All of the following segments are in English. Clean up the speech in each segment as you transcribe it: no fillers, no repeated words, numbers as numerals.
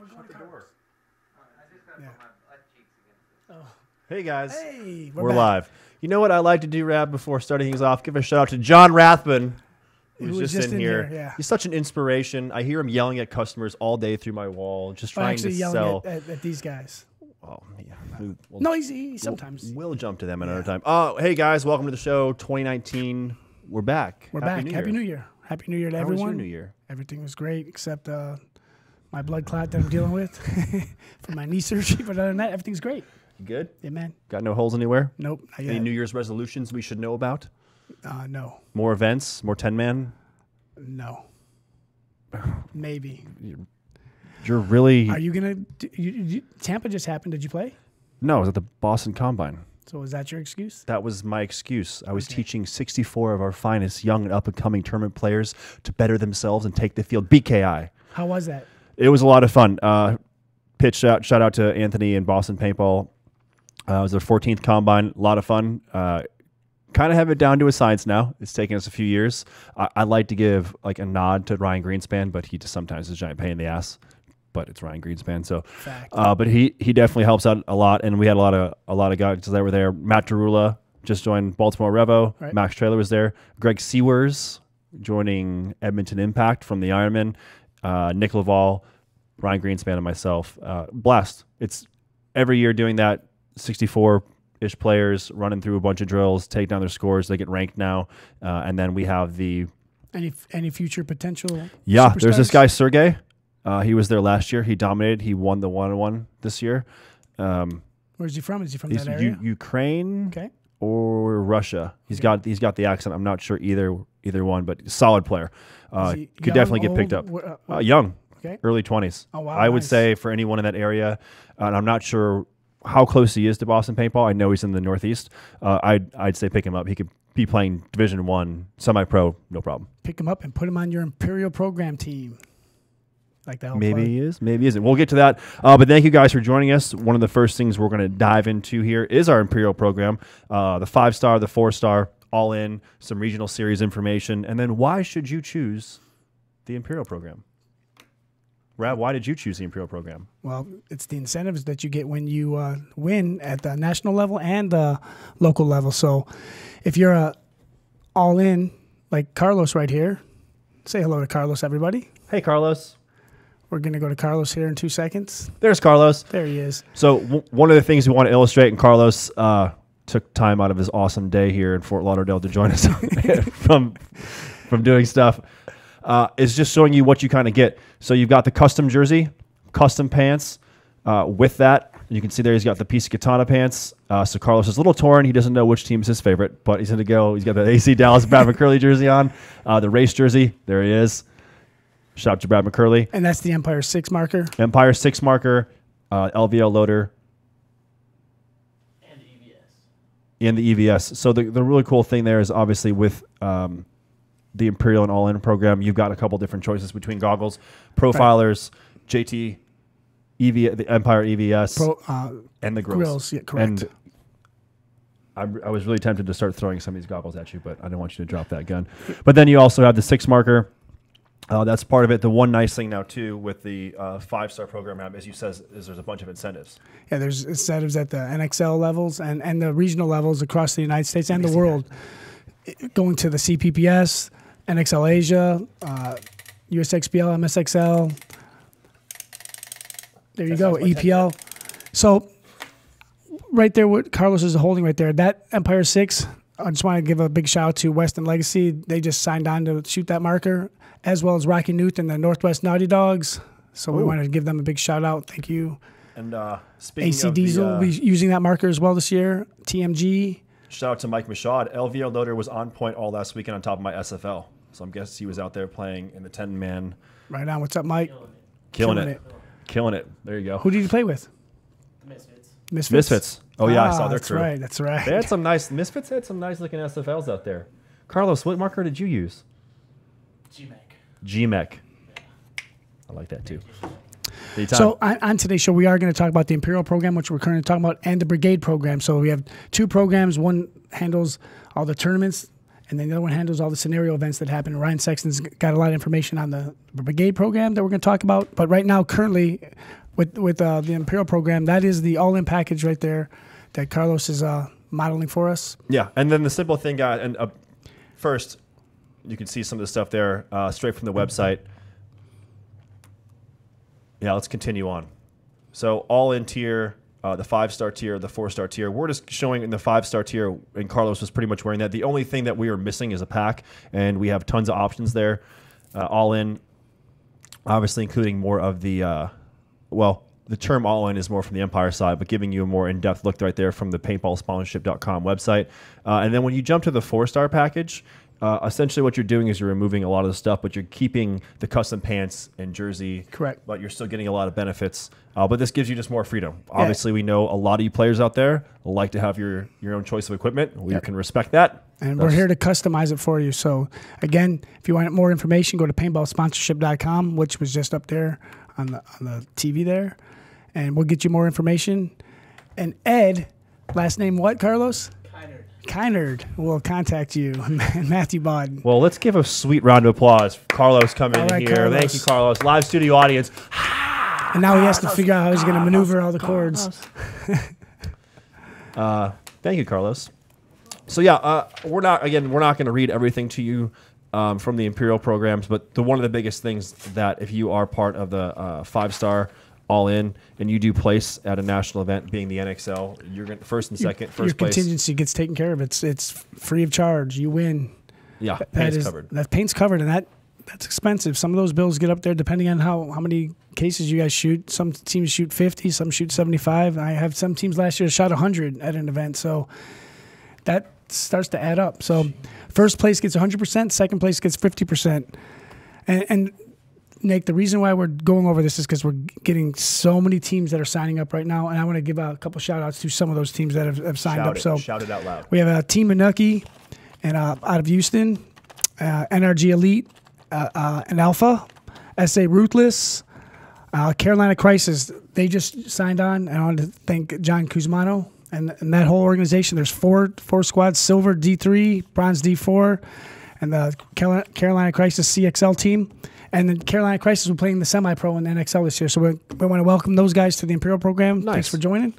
Shut the door. Hey guys, Hey, we're back. live. You know what I like to do, Rab, before starting things off? Give a shout out to John Rathbun, who's Who was just in here. yeah. He's such an inspiration. I hear him yelling at customers all day through my wall, just I'm trying actually to yelling sell. at these guys. Oh, yeah. No, he sometimes. We'll jump to them another time. Oh, hey guys, welcome to the show. 2019, we're back. We're back. Happy New Year. Happy New Year to How everyone. was your New Year? Everything was great except my blood clot that I'm dealing with from my knee surgery. But other than that, everything's great. You good? Yeah, man. Got no holes anywhere? Nope. Not yet. Any New Year's resolutions we should know about? No. More events? More 10-man? No. Maybe. You're really... Are you gonna? Tampa just happened. Did you play? No, I was at the Boston Combine. So is that your excuse? That was my excuse. I was teaching 64 of our finest young and up-and-coming tournament players to better themselves and take the field. BKI. How was that? It was a lot of fun. Shout out to Anthony and Boston Paintball. It was their 14th Combine. A lot of fun. Kind of have it down to a science now. It's taken us a few years. I like to give like a nod to Ryan Greenspan, but he just sometimes is a giant pain in the ass. But it's Ryan Greenspan, so. Fact. But he definitely helps out a lot, and we had a lot of guys that were there. Matt Tarula just joined Baltimore Revo. Right. Max Trailer was there. Greg Sewers joining Edmonton Impact from the Ironman. Nick Laval, Ryan Greenspan, and myself. Blast. It's every year doing that. 64-ish players running through a bunch of drills, take down their scores. They get ranked now, and then we have the Any future potential? there's this superstars? guy Sergey. He was there last year. He dominated. He won the one-on-one this year. Where's he from? Is he from He's that area? Ukraine Okay. or Russia. He's got the accent. I'm not sure either one, but solid player. Is he Could young, definitely get picked up. old? Young, Okay. early 20s. Oh, wow, I would nice. say for anyone in that area, and I'm not sure how close he is to Boston Paintball. I know he's in the Northeast. I'd say pick him up. He could be playing Division I, semi-pro, no problem. Pick him up and put him on your Imperial program team. Like that. Maybe he is, maybe he isn't. We'll get to that. But thank you guys for joining us. One of the first things we're going to dive into here is our Imperial program, the 5-star, the 4-star, all in, some regional series information, and then why should you choose the Imperial program? Rab, why did you choose the Imperial program? Well, it's the incentives that you get when you win at the national level and the local level. So if you're all in, like Carlos right here, say hello to Carlos, everybody. Hey, Carlos. We're going to go to Carlos here in 2 seconds. There's Carlos. There he is. So one of the things we want to illustrate, and Carlos took time out of his awesome day here in Fort Lauderdale to join us from doing stuff, is just showing you what you kind of get. So you've got the custom jersey, custom pants. With that, you can see there he's got the piece of katana pants. So Carlos is a little torn. He doesn't know which team is his favorite, but he's going to go. He's got the AC Dallas Brad McCurley jersey on. The race jersey, there he is. Shout out to Brad McCurley. And that's the Empire 6 marker. Empire 6 marker, LVL loader. And the EVS. So the really cool thing there is obviously with the Imperial and All-In program, you've got a couple different choices between goggles, profilers, JT, the Empire EVS, and the grills. Yeah, correct. And I was really tempted to start throwing some of these goggles at you, but I don't want you to drop that gun. But then you also have the 6 marker. That's part of it. The one nice thing now, too, with the 5-star program, as you said, is there's a bunch of incentives. Yeah, there's incentives at the NXL levels and the regional levels across the United States and the world. Going to the CPPS, NXL Asia, USXPL, MSXL. There you go, EPL. So right there, what Carlos is holding right there, that Empire 6, I just want to give a big shout out to Western Legacy. They just signed on to shoot that marker, as well as Rocky Newt and the Northwest Naughty Dogs. So we wanted to give them a big shout out. Thank you. And speaking AC of Diesel will be using that marker as well this year. TMG. Shout out to Mike Michaud. LVL loader was on point all last weekend on top of my SFL. So I'm guessing he was out there playing in the 10-man. Right on. What's up, Mike? Killing it. There you go. Who did you play with? Misfits. Oh, yeah, I saw their crew. That's right. They had some nice, Misfits had some nice looking SFLs out there. Carlos, what marker did you use? GMEC. I like that too. So on today's show, we are going to talk about the Imperial program, which we're currently talking about, and the Brigade program. So we have 2 programs. One handles all the tournaments, And then the other one handles all the scenario events that happen. Ryan Sexton's got a lot of information on the brigade program that we're going to talk about. But right now, currently, with the Imperial program, that is the all-in package right there that Carlos is modeling for us. Yeah, and then the simple thing, guys, and first, you can see some of the stuff there straight from the website. Yeah, let's continue on. So all-in tier, the 5-star tier, the 4-star tier. We're just showing in the 5-star tier, and Carlos was pretty much wearing that. The only thing that we are missing is a pack, and we have tons of options there. All-in, obviously including more of the, the term all-in is more from the Empire side, but giving you a more in-depth look right there from the paintballsponsorship.com website. And then when you jump to the 4-star package, essentially what you're doing is you're removing a lot of the stuff, but you're keeping the custom pants and jersey. Correct. But you're still getting a lot of benefits. But this gives you just more freedom. Obviously, we know a lot of you players out there like to have your own choice of equipment. We can respect that. And we're here to customize it for you. So, again, if you want more information, go to paintballsponsorship.com, which was just up there on the TV there. And we'll get you more information. And Ed, last name what, Carlos? Kynard will contact you, Matthew Bod. Well, let's give a sweet round of applause for Carlos coming in here. Carlos. Thank you, Carlos. Live studio audience. And now he has to figure out how he's going to maneuver all the chords. Thank you, Carlos. So yeah, we're not going to read everything to you from the Imperial programs, but one of the biggest things that if you are part of the 5-star all-in and you do place at a national event, being the NXL, you're going first and second, first your place. Contingency gets taken care of. It's free of charge. You win. Yeah, paint's covered. That paint's covered, and that's expensive. Some of those bills get up there depending on how many cases you guys shoot. Some teams shoot 50, some shoot 75. I have some teams last year shot 100 at an event, so that starts to add up. So first place gets 100%, second place gets 50%. And Nick, the reason why we're going over this is because we're getting so many teams that are signing up right now, and I want to give a couple shout-outs to some of those teams that have signed up. So shout it out loud. We have a Team Manucky and out of Houston, NRG Elite, and Alpha, SA Ruthless, Carolina Crisis. They just signed on. I want to thank John Kuzmano and that whole organization. There's four squads: Silver D3, Bronze D4, and the Carolina Crisis CXL team. And the Carolina Crisis will play in the semi-pro and NXL this year. So we want to welcome those guys to the Imperial program. Nice. Thanks for joining.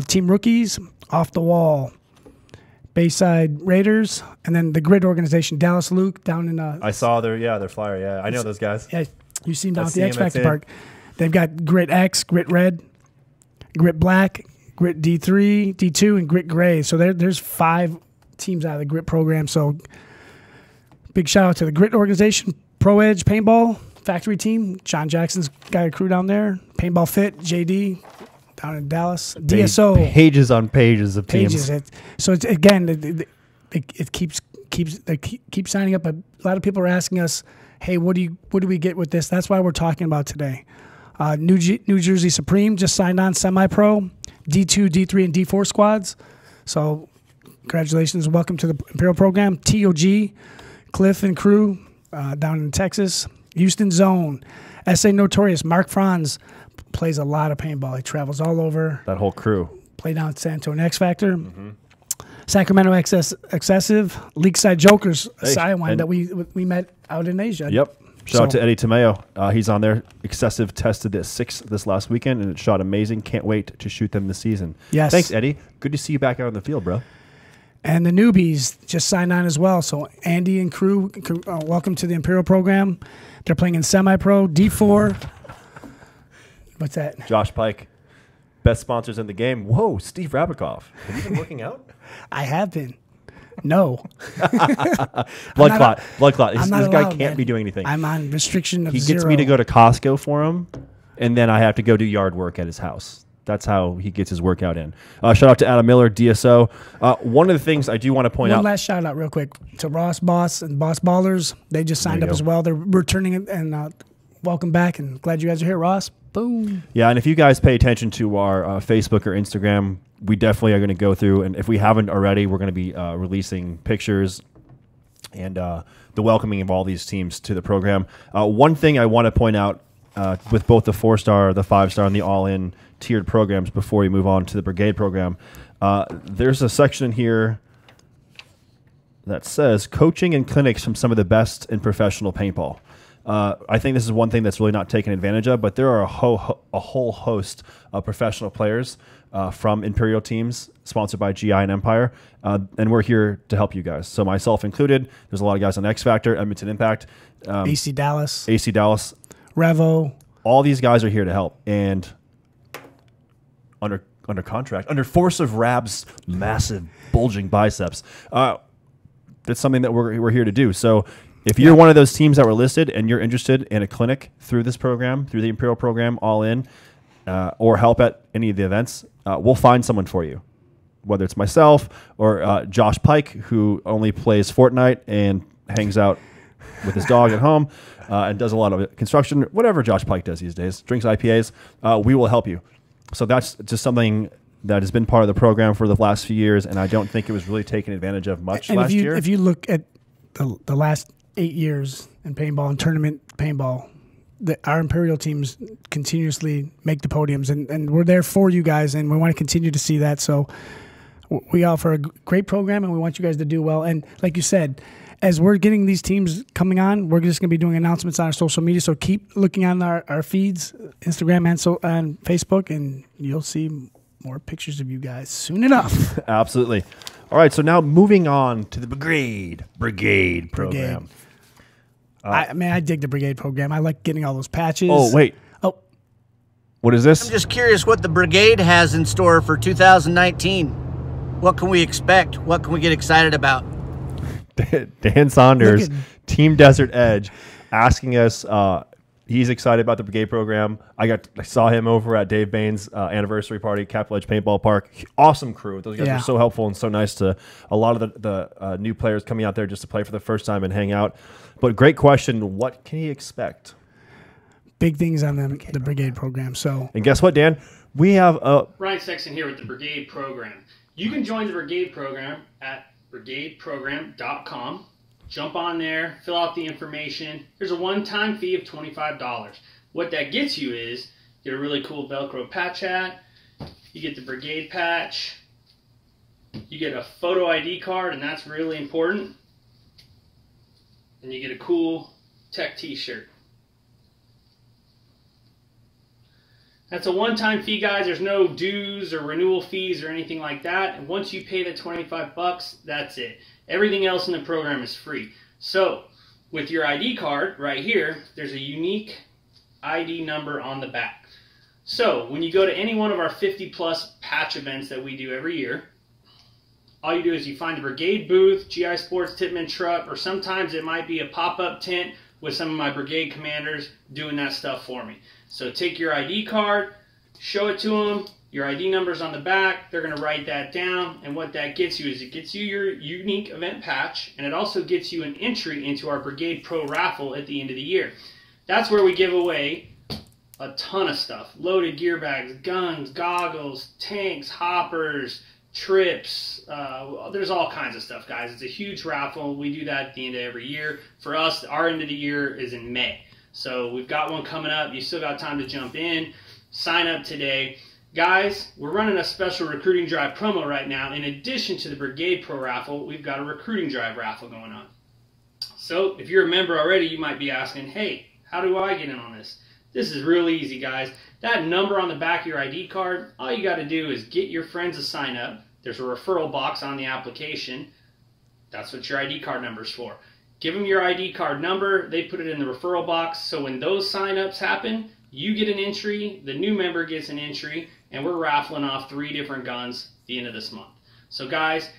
Team Rookies, Off the Wall, Bayside Raiders, and then the Grid organization, Dallas Luke down in... I saw their flyer, yeah. I know those guys. Yeah, you see them down at the X Factor Park. They've got Grit X, Grit Red, Grit Black, Grit D3, D2, and Grit Gray. So there's 5 teams out of the Grit program. So big shout out to the Grit organization, Pro Edge Paintball Factory Team. John Jackson's got a crew down there. Paintball Fit, JD down in Dallas. DSO. Pages on pages of teams. So it's, again, it keeps they keep signing up. A lot of people are asking us, hey, what do we get with this? That's why we're talking about today. New Jersey Supreme just signed on semi-pro, D2, D3, and D4 squads. So congratulations. Welcome to the Imperial program. TOG, Cliff and crew down in Texas. Houston Zone. SA Notorious. Mark Franz plays a lot of paintball. He travels all over. That whole crew. Played down at San Antonio X Factor. Mm-hmm. Sacramento Excessive. Leakside Jokers, a Sidewind that we met out in Asia. Yep. Shout out to Eddie Tomeo. He's on there. Excessive tested at 6 this last weekend, and it shot amazing. Can't wait to shoot them this season. Yes. Thanks, Eddie. Good to see you back out on the field, bro. And the newbies just signed on as well. So Andy and crew, welcome to the Imperial program. They're playing in semi-pro, D4. What's that? Josh Pike. Best sponsors in the game. Whoa, Steve Rabikoff. Have you been working out? I have been. No. Blood clot. This guy can't man. Be doing anything. I'm on restriction of He 0. gets me to go to Costco for him, and then I have to go do yard work at his house. That's how he gets his workout in. Shout out to Adam Miller, DSO. One of the things I do want to point out. One last shout out real quick to Ross Boss and Boss Ballers. They just signed up as well. They're returning and welcome back, and glad you guys are here, Ross. Boom. Yeah, and if you guys pay attention to our Facebook or Instagram, we definitely are going to go through, and if we haven't already, we're going to be releasing pictures and the welcoming of all these teams to the program. One thing I want to point out with both the 4-star, the 5-star, and the all-in tiered programs before we move on to the brigade program, there's a section here that says coaching and clinics from some of the best in professional paintball. I think this is one thing that's really not taken advantage of, but there are a whole host of professional players from Imperial teams sponsored by GI and Empire, and we're here to help you guys. So myself included, there's a lot of guys on X Factor, Edmonton Impact, AC Dallas, Revo. All these guys are here to help, and under contract, under force of Rab's massive bulging biceps, that's something that we're here to do. So if you're one of those teams that were listed and you're interested in a clinic through this program, through the Imperial program, all in, or help at any of the events, we'll find someone for you. Whether it's myself or Josh Pike, who only plays Fortnite and hangs out with his dog at home and does a lot of construction, whatever Josh Pike does these days, drinks IPAs, we will help you. So that's just something that has been part of the program for the last few years, and I don't think it was really taken advantage of much last year. If you look at the last 8 years in paintball and tournament paintball, our Imperial teams continuously make the podiums, and we're there for you guys, and we want to continue to see that. So we offer a great program, and we want you guys to do well. And like you said, as we're getting these teams coming on, we're just going to be doing announcements on our social media. So keep looking on our feeds, Instagram and Facebook, and you'll see more pictures of you guys soon enough. Absolutely. All right, so now moving on to the Brigade program. I dig the Brigade program. I like getting all those patches. Oh, wait. Oh. What is this? I'm just curious what the Brigade has in store for 2019. What can we expect? What can we get excited about? Dan Saunders, Team Desert Edge, asking us. He's excited about the Brigade program. I saw him over at Dave Bain's anniversary party, Capital Edge Paintball Park. Awesome crew. Those guys are so helpful and so nice to a lot of the new players coming out there just to play for the first time and hang out. But great question. What can he expect? Big things on the Brigade program. And guess what, Dan? We have Ryan Sexton here with the Brigade program. You can join the Brigade program at brigadeprogram.com. Jump on there, fill out the information. There's a one-time fee of $25. What that gets you is you get a really cool Velcro patch hat, you get the Brigade patch, you get a photo ID card, and that's really important, and you get a cool tech t-shirt. That's a one-time fee, guys. There's no dues or renewal fees or anything like that. And once you pay the $25, that's it. Everything else in the program is free. So, with your ID card right here, there's a unique ID number on the back. So, when you go to any one of our 50-plus patch events that we do every year, all you do is you find a Brigade booth, GI Sports Tippmann truck, or sometimes it might be a pop-up tent with some of my Brigade commanders doing that stuff for me. So take your ID card, show it to them, your ID number's on the back, they're going to write that down, and what that gets you is it gets you your unique event patch, and it also gets you an entry into our Brigade Pro raffle at the end of the year. That's where we give away a ton of stuff. Loaded gear bags, guns, goggles, tanks, hoppers, trips, there's all kinds of stuff, guys. It's a huge raffle. We do that at the end of every year. For us, our end of the year is in May. So we've got one coming up. You still got time to jump in. Sign up today. Guys, we're running a special recruiting drive promo right now. In addition to the Brigade Pro raffle, we've got a recruiting drive raffle going on. So if you're a member already, you might be asking, hey, how do I get in on this? This is real easy, guys. That number on the back of your ID card, all you got to do is get your friends to sign up. There's a referral box on the application. That's what your ID card number is for. Give them your ID card number. They put it in the referral box. So when those sign-ups happen, you get an entry, the new member gets an entry, and we're raffling off 3 different guns at the end of this month. So guys,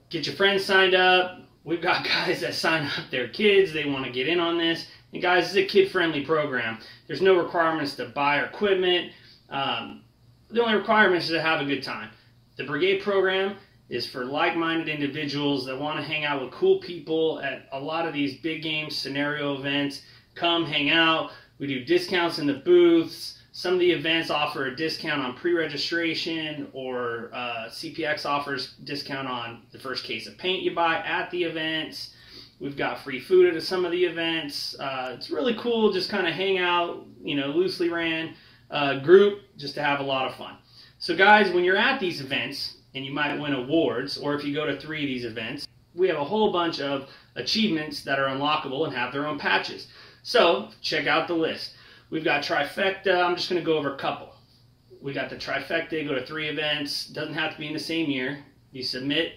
get your friends signed up. We've got guys that sign up their kids. They want to get in on this. And guys, it's a kid-friendly program. There's no requirements to buy equipment. The only requirement is to have a good time. The Brigade program is for like-minded individuals that want to hang out with cool people at a lot of these big game scenario events. Come hang out. We do discounts in the booths. Some of the events offer a discount on pre-registration, or CPX offers discount on the first case of paint you buy at the events. We've got free food at some of the events. It's really cool, just kind of hang out, loosely ran group, just to have a lot of fun. So guys, when you're at these events, and you might win awards, or if you go to 3 of these events, we have a whole bunch of achievements that are unlockable and have their own patches. So check out the list. We've got Trifecta. I'm just going to go over a couple. We got the Trifecta, go to 3 events. Doesn't have to be in the same year. You submit,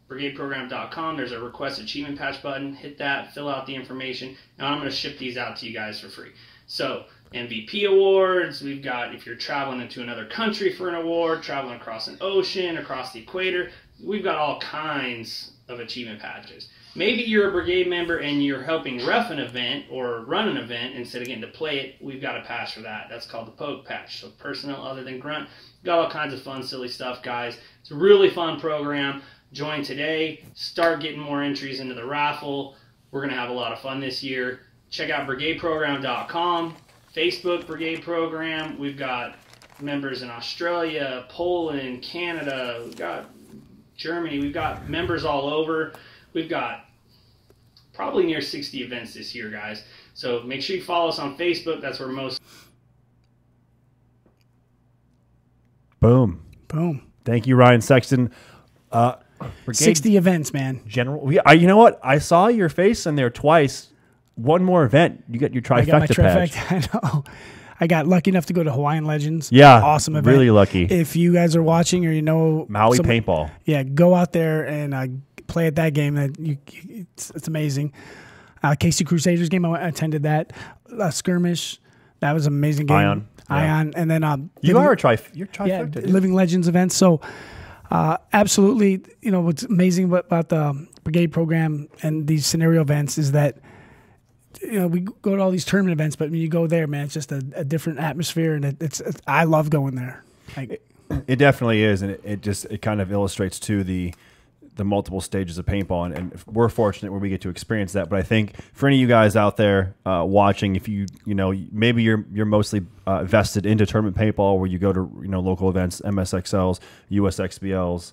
brigadeprogram.com. There's a request achievement patch button. Hit that, fill out the information. Now I'm going to ship these out to you guys for free. So MVP awards. We've got if you're traveling into another country for an award, traveling across an ocean, across the equator. We've got all kinds of achievement patches. Maybe you're a brigade member and you're helping ref an event or run an event instead of getting to play it. We've got a patch for that. That's called the poke patch. So personnel other than grunt. Got all kinds of fun, silly stuff, guys. It's a really fun program. Join today. Start getting more entries into the raffle. We're going to have a lot of fun this year. Check out brigadeprogram.com. Facebook Brigade Program. We've got members in Australia, Poland, Canada. We've got Germany. We've got members all over. We've got probably near 60 events this year, guys. So make sure you follow us on Facebook. That's where most... Boom. Boom. Thank you, Ryan Sexton. Brigade 60 events, man. General. You know what? I saw your face in there twice. One more event. You got your I got my trifecta patch. trifecta. I know. I got lucky enough to go to Hawaiian Legends. Yeah. Awesome event. Really lucky. If you guys are watching or you know Maui someone- paintball. Yeah, go out there and play at that game. It's amazing. Casey Crusaders game, I attended that. Skirmish, that was an amazing game. Ion. Yeah. Ion, and then You're yeah, trifecta. dude. Living Legends events. So absolutely, you know what's amazing about the brigade program and these scenario events is that you know we go to all these tournament events, but when you go there, man, it's just a different atmosphere, and it's I love going there. Like, It definitely is, and it kind of illustrates too the multiple stages of paintball, and we're fortunate where we get to experience that. But I think for any of you guys out there watching, if you know maybe you're mostly vested into tournament paintball, where you go to local events, MSXLs, USXBLs,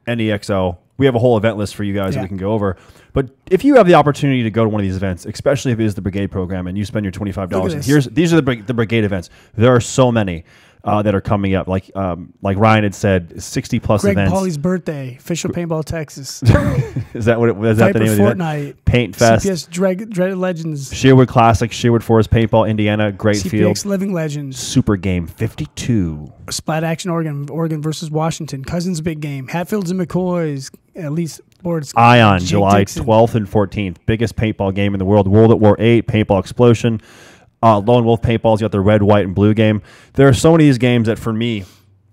NEXO. We have a whole event list for you guys that we can go over. But if you have the opportunity to go to one of these events, especially if it is the brigade program, and you spend your $25, these are the brigade events. There are so many that are coming up. Like Ryan had said, 60 plus Greg events. Pauley's birthday, official paintball Texas. Is that what? Is that the name of the Fortnite, event? Paint Fest. CPS Dreaded Legends. Sherwood Classic, Sherwood Forest Paintball, Indiana, Great Field. CPX Living Legends. Super Game 52. Splat Action Oregon versus Washington. Cousins Big Game. Hatfields and McCoys. At least boards. Ion, Jake July Dixon. 12th and 14th. Biggest paintball game in the world. World at War 8, Paintball Explosion. Lone Wolf Paintballs, you got the red, white, and blue game. There are so many of these games that for me,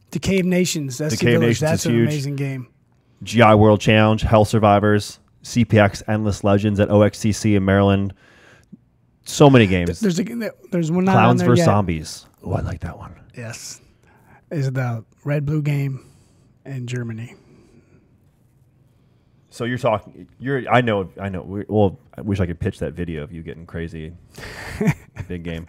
Decay of Nations. That's Decay of Nations That's is an huge. amazing game. GI World Challenge, Hell Survivors, CPX Endless Legends at OXCC in Maryland. So many games. There's one not on Clowns there vs. yet. Zombies. Oh, I like that one. Yes. Is the red blue game in Germany. So you're talking. I know. I wish I could pitch that video of you getting crazy. Big game.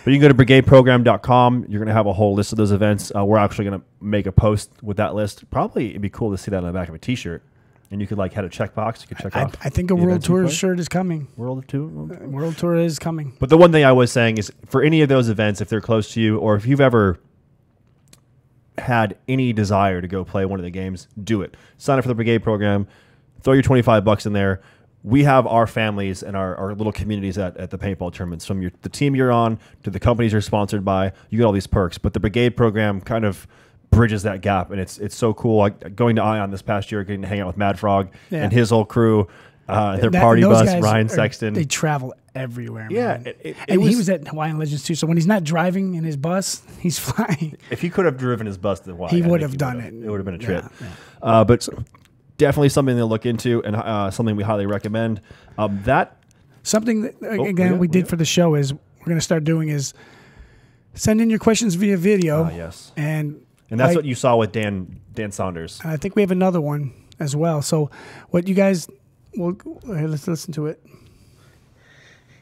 But you can go to brigadeprogram.com. You're going to have a whole list of those events. We're actually going to make a post with that list. Probably it'd be cool to see that on the back of a T-shirt, and you could had a checkbox. You could check off. I think a the World events you Tour play. shirt is coming. World Tour is coming. But the one thing I was saying is, for any of those events, if they're close to you, or if you've ever had any desire to go play one of the games, do it. Sign up for the Brigade program. Throw your $25 in there. We have our families and our little communities at the paintball tournaments. From the team you're on to the companies you're sponsored by, you get all these perks. But the Brigade program kind of bridges that gap, and it's so cool. Like going to Ion this past year, getting to hang out with Mad Frog and his whole crew, their party those bus, guys Ryan Sexton. They travel everywhere, Yeah, man. it was, he was at Hawaiian Legends too. So when he's not driving in his bus, he's flying. if he could have driven his bus to Hawaii, He I would think have done it. It would have been a trip. Yeah. But definitely something to look into, and something we highly recommend. Something that we did for the show is we're going to start doing is send in your questions via video. Yes. And that's what you saw with Dan Saunders. I think we have another one as well. So what you guys, let's listen to it.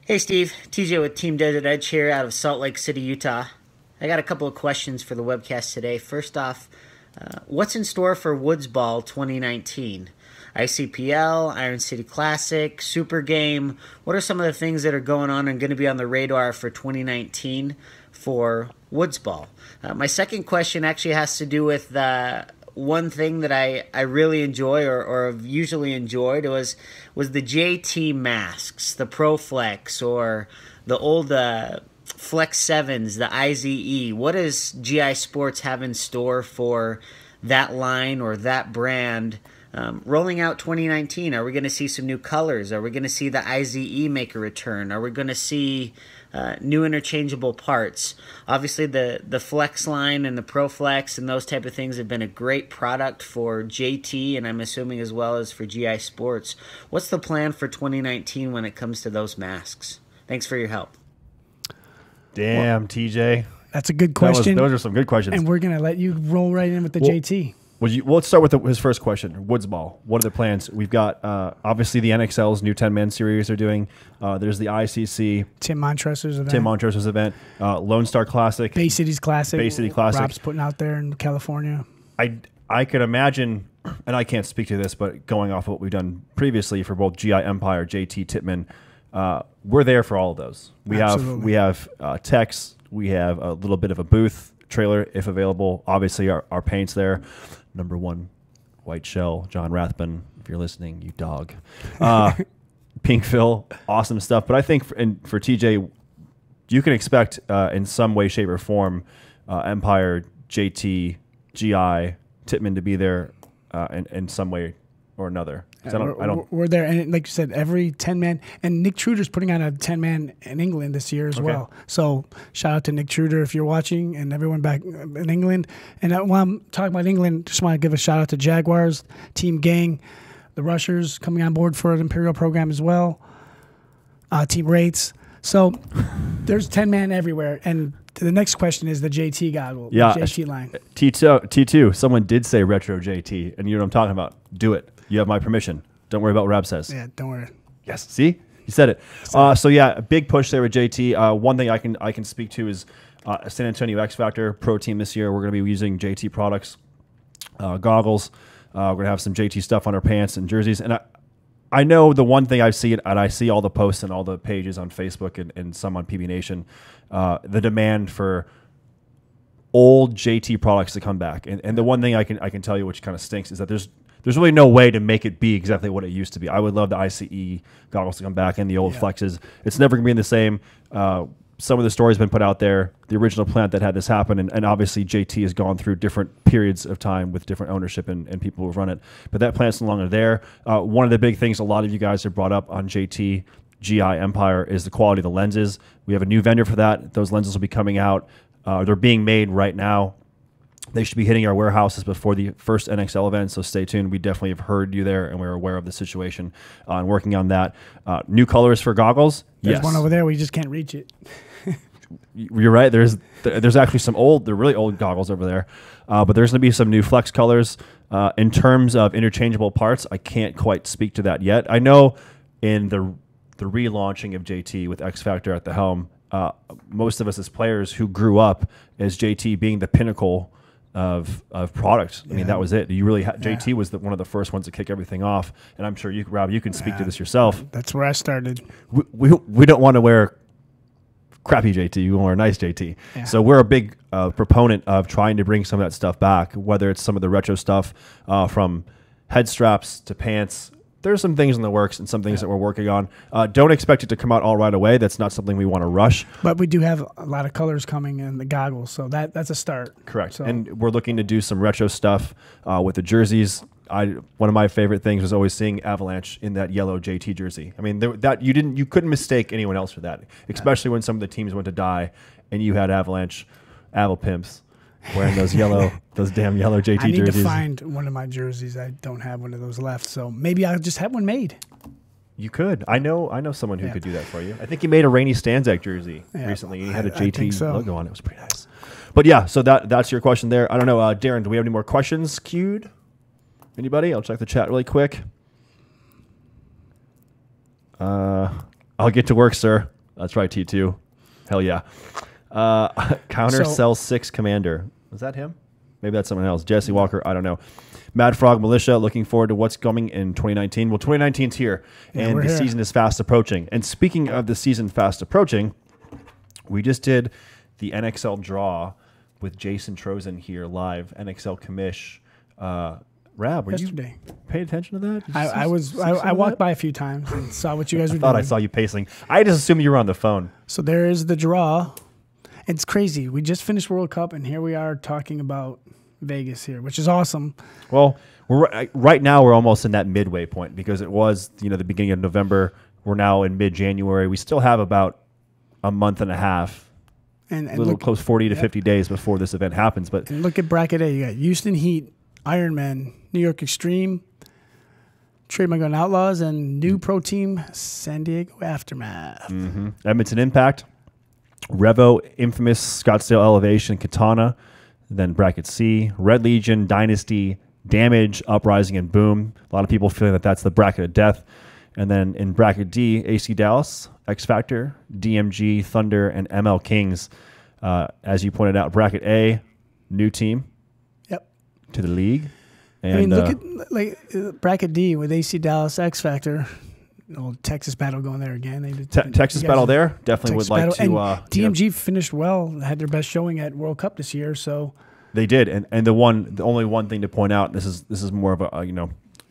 Hey Steve, TJ with Team Desert Edge here out of Salt Lake City, Utah. I got a couple of questions for the webcast today. First off, what's in store for Woods Ball 2019? ICPL, Iron City Classic, Super Game. What are some of the things that are going on and going to be on the radar for 2019 for Woods Ball? My second question actually has to do with one thing that I really enjoy or have usually enjoyed was the JT masks, the Pro Flex or the old Flex 7s, the IZE. What does GI Sports have in store for that line or that brand rolling out 2019? Are we going to see some new colors? Are we going to see the IZE make a return? Are we going to see new interchangeable parts? Obviously, the Flex line and the Pro Flex and those type of things have been a great product for JT, and I'm assuming as well as for GI Sports. What's the plan for 2019 when it comes to those masks? Thanks for your help. Damn, TJ. That's a good question. Those are some good questions. And we're going to let you roll right in with the JT. Let's start with his first question. Woods Ball. What are the plans? We've got obviously the NXL's new 10-man series they're doing. There's the ICC. Tim Montresor's event. Lone Star Classic. Bay City's Classic. Bay City Classic. Rob's putting out there in California. I could imagine, and I can't speak to this, but going off of what we've done previously for both GI Empire, JT Tippmann, we're there for all of those. We have techs. We have a little bit of a booth trailer if available. Obviously, our paint's there. Number one, White Shell, John Rathbun. If you're listening, you dog. Pink Phil, awesome stuff. But I think for TJ, you can expect in some way, shape, or form Empire, JT, GI, Tippmann to be there in some way or another. We're there, and like you said, every 10-man, and Nick Truder's putting on a 10-man in England this year as well. So shout out to Nick Truder if you're watching, and everyone back in England. And while I'm talking about England, just want to give a shout out to Jaguars, Team Gang, the Rushers coming on board for an Imperial program as well, Team Rates. So there's 10-man everywhere, and the next question is the JT goggle, the JT line. T2, someone did say retro JT, and you know what I'm talking about. Do it. You have my permission. Don't worry about what Rab says. Yeah, don't worry. Yes, see? He said it. So yeah, a big push there with JT. One thing I can speak to is San Antonio X Factor Pro Team this year. We're going to be using JT products, goggles. We're going to have some JT stuff on our pants and jerseys. And I know the one thing I see, and I see all the posts and all the pages on Facebook and some on PB Nation, the demand for old JT products to come back. And the one thing I can tell you, which kind of stinks, is that there's really no way to make it be exactly what it used to be. I would love the ICE goggles to come back and the old Flexes. It's never going to be the same. Some of the stories have been put out there. The original plant that had this happen, and obviously JT has gone through different periods of time with different ownership and people who run it. But that plant's no longer there. One of the big things a lot of you guys have brought up on JT, GI Empire, is the quality of the lenses. We have a new vendor for that. Those lenses will be coming out. They're being made right now. They should be hitting our warehouses before the first NXL event, so stay tuned. We definitely have heard you there, and we're aware of the situation and working on that. New colors for goggles. There's one over there. We just can't reach it. You're right. There's actually they're really old goggles over there, but there's going to be some new Flex colors. In terms of interchangeable parts, I can't quite speak to that yet. I know in the relaunching of JT with X Factor at the helm, most of us as players who grew up as JT being the pinnacle of product. I mean, that was it. You really JT was one of the first ones to kick everything off, and I'm sure you, Rob, you can speak to this yourself. That's where I started. We don't want to wear crappy JT. We want to wear nice JT. Yeah. So we're a big proponent of trying to bring some of that stuff back, whether it's some of the retro stuff from head straps to pants. There's some things in the works and some things that we're working on. Don't expect it to come out all right away. That's not something we want to rush. But we do have a lot of colors coming in the goggles, so that's a start. Correct. So. And we're looking to do some retro stuff with the jerseys. One of my favorite things was always seeing Avalanche in that yellow JT jersey. I mean, you couldn't mistake anyone else for that, especially when some of the teams went to die and you had Avalanche, Aval Pimps, wearing those damn yellow JT jerseys. I need to find one of my jerseys. I don't have one of those left, so maybe I'll just have one made. You could. I know someone who could do that for you. I think he made a Rainy Stanzak jersey recently, and he had a JT logo on it. It was pretty nice. But yeah, so that's your question there. I don't know, Darren, do we have any more questions queued? Anybody? I'll check the chat really quick. I'll get to work, sir. That's right, T2. Hell yeah. Counter Cell 6 Commander. Was that him? Maybe that's someone else. Jesse Walker. I don't know. Mad Frog Militia. Looking forward to what's coming in 2019. Well, 2019's here, and the season is fast approaching. And speaking of the season fast approaching, we just did the NXL draw with Jason Trozen here live, NXL commish. Rab, were yesterday. you paying attention to that? Did you I walked by a few times and saw what you guys were I thought doing. I saw you pacing. I just assumed you were on the phone. So there is the draw. It's crazy. We just finished World Cup, and here we are talking about Vegas here, which is awesome. Well, right now we're almost in that midway point because it was the beginning of November. We're now in mid-January. We still have about a month and a half, And a little look, close 40 to 50 days before this event happens. But and look at bracket A. You got Houston Heat, Ironman, New York Extreme, Trademark on Outlaws, and new pro team San Diego Aftermath. Edmonton Impact, Revo, Infamous, Scottsdale Elevation, Katana, then bracket C, Red Legion, Dynasty, Damage, Uprising, and Boom. A lot of people feeling that that's the bracket of death. And then in bracket D, AC Dallas, X Factor, DMG, Thunder, and ML Kings. As you pointed out, bracket A, new team Yep. to the league. And, I mean, look at bracket D with AC Dallas, X Factor. Old Texas battle going there again. They did, Texas you guys battle did there. Definitely Texas would like battle. to. And DMG finished well, had their best showing at World Cup this year. So They did, and the only one thing to point out. This is more of a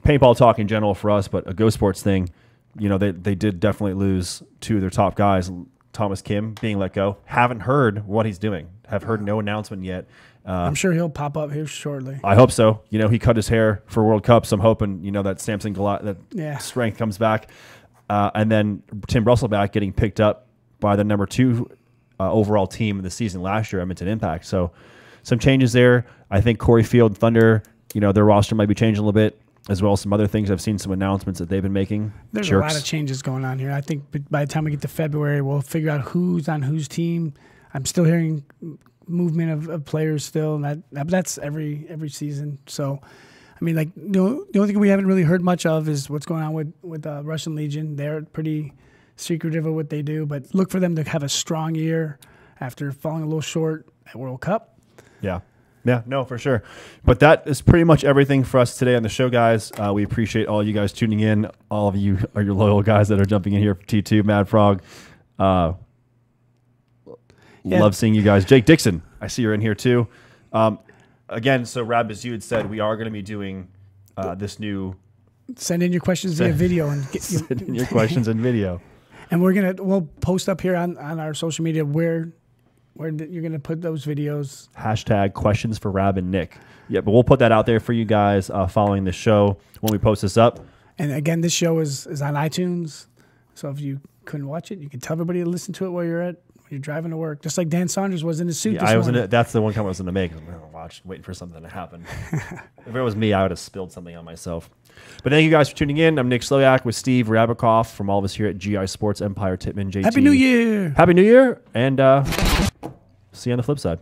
paintball talk in general for us, but a Go Sports thing. They did definitely lose two of their top guys. Thomas Kim being let go. Haven't heard what he's doing. Have heard no announcement yet. I'm sure he'll pop up here shortly. I hope so. He cut his hair for World Cup, so I'm hoping that Samson that Yeah. strength comes back. And then Tim Russellback getting picked up by the number 2 overall team of the season last year, Edmonton Impact. So some changes there. I think Corey Field Thunder, their roster might be changing a little bit, as well as some other things. I've seen some announcements that they've been making. There's a lot of changes going on here. I think by the time we get to February, we'll figure out who's on whose team. I'm still hearing movement of players still, and that's every season. So, I mean, like the only thing we haven't really heard much of is what's going on with Russian Legion. They're pretty secretive of what they do, but look for them to have a strong year after falling a little short at World Cup. Yeah. Yeah, no, for sure. But that is pretty much everything for us today on the show, guys. We appreciate all you guys tuning in. All of you are your loyal guys that are jumping in here for T2, Mad Frog. Love seeing you guys. Jake Dixon, I see you're in here too. Again, so Rab, as you had said, we are going to be doing this new... Send in your questions via video and get Send in your questions in video. And we'll post up here on our social media where you're going to put those videos. Hashtag questions for Rab and Nick. Yeah, but we'll put that out there for you guys following the show when we post this up. And again, this show is on iTunes. So if you couldn't watch it, you can tell everybody to listen to it while you're driving to work. Just like Dan Saunders was in his suit this morning. That's the one comment I was going to make. I'm going to watch, waiting for something to happen. If it was me, I would have spilled something on myself. But thank you guys for tuning in. I'm Nick Sloyak with Steve Rabikoff from all of us here at GI Sports, Empire, Tittman, JT. Happy New Year! Happy New Year, and see you on the flip side.